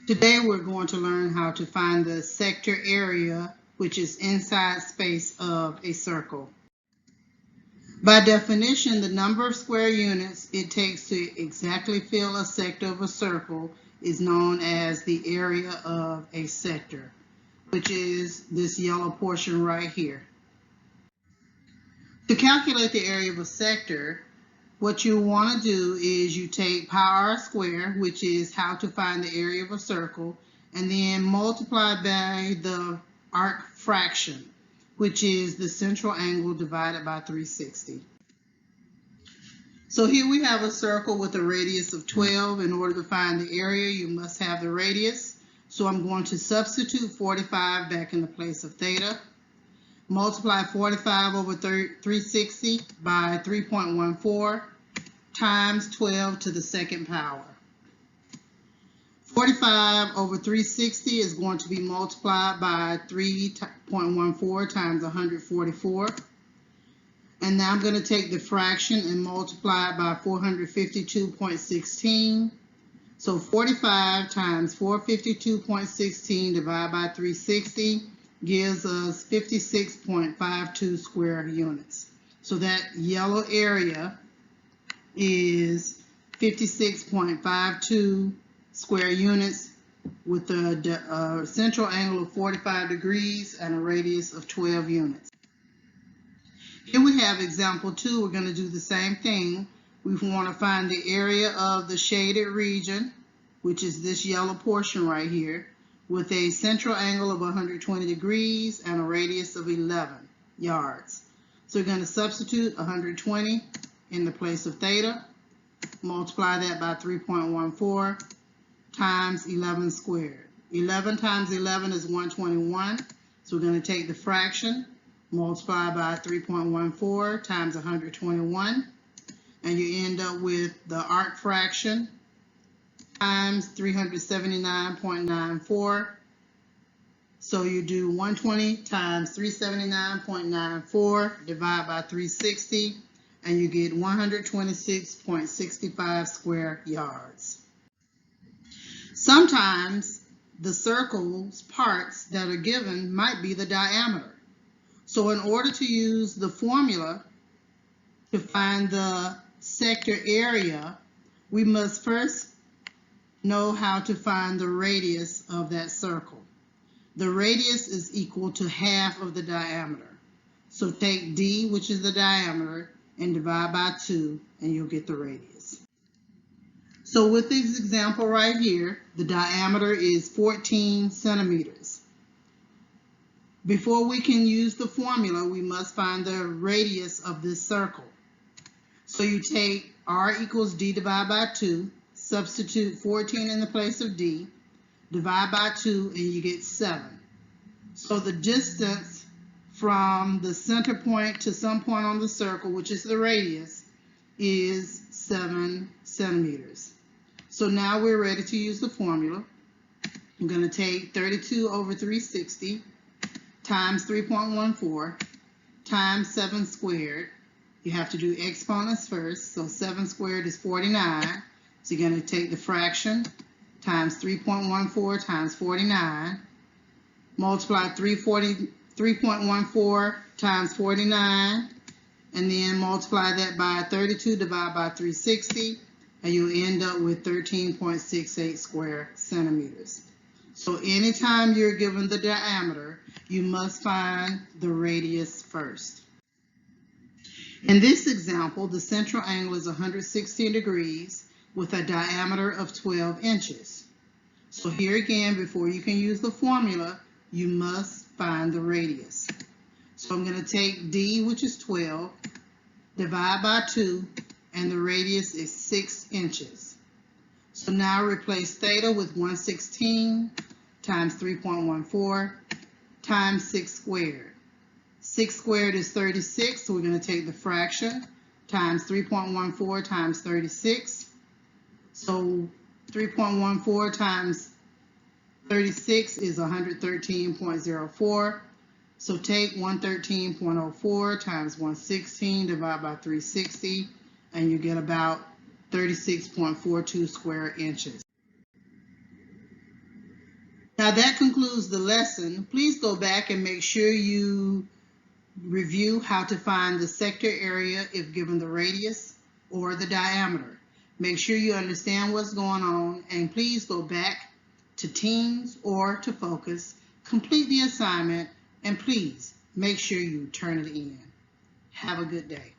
Today we're going to learn how to find the sector area, which is inside space of a circle. By definition, the number of square units it takes to exactly fill a sector of a circle is known as the area of a sector, which is this yellow portion right here. To calculate the area of a sector, what you want to do is you take pi r squared, which is how to find the area of a circle, and then multiply by the arc fraction, which is the central angle divided by 360. So here we have a circle with a radius of 12. In order to find the area, you must have the radius. So I'm going to substitute 45 back in the place of theta. Multiply 45 over 360 by 3.14 times 12 to the second power. 45 over 360 is going to be multiplied by 3.14 times 144. And now I'm going to take the fraction and multiply it by 452.16. So 45 times 452.16 divided by 360 gives us 56.52 square units. So that yellow area is 56.52 square units with a central angle of 45 degrees and a radius of 12 units. Here we have example 2. We're going to do the same thing. We want to find the area of the shaded region, which is this yellow portion right here, with a central angle of 120 degrees and a radius of 11 yards. So we're going to substitute 120 in the place of theta, multiply that by 3.14 times 11 squared. 11 times 11 is 121, so we're going to take the fraction, multiply by 3.14 times 121, and you end up with the arc fraction times 379.94. So you do 120 times 379.94 divided by 360, and you get 126.65 square yards. Sometimes the circle's parts that are given might be the diameter. So in order to use the formula to find the sector area, we must first know how to find the radius of that circle. The radius is equal to half of the diameter. So take D, which is the diameter, and divide by 2, and you'll get the radius. So with this example right here, the diameter is 14 centimeters. Before we can use the formula, we must find the radius of this circle. So you take R equals D divided by 2, substitute 14 in the place of D, divide by 2, and you get 7. So the distance from the center point to some point on the circle, which is the radius, is 7 centimeters. So now we're ready to use the formula. I'm going to take 32 over 360 times 3.14 times 7 squared. You have to do exponents first, so 7 squared is 49. So you're going to take the fraction times 3.14 times 49, multiply 3.14 times 49, and then multiply that by 32 divided by 360, and you'll end up with 13.68 square centimeters. So anytime you're given the diameter, you must find the radius first. In this example, the central angle is 116 degrees with a diameter of 12 inches. So here again, before you can use the formula, you must find the radius. So I'm going to take D, which is 12, divide by 2, and the radius is 6 inches. So now replace theta with 116 times 3.14 times 6 squared. 6 squared is 36, so we're going to take the fraction times 3.14 times 36. So 3.14 times 36 is 113.04. So take 113.04 times 116 divided by 360, and you get about 36.42 square inches. Now that concludes the lesson. Please go back and make sure you review how to find the sector area if given the radius or the diameter. Make sure you understand what's going on, and please go back to Teams or to Focus, complete the assignment, and please make sure you turn it in. Have a good day.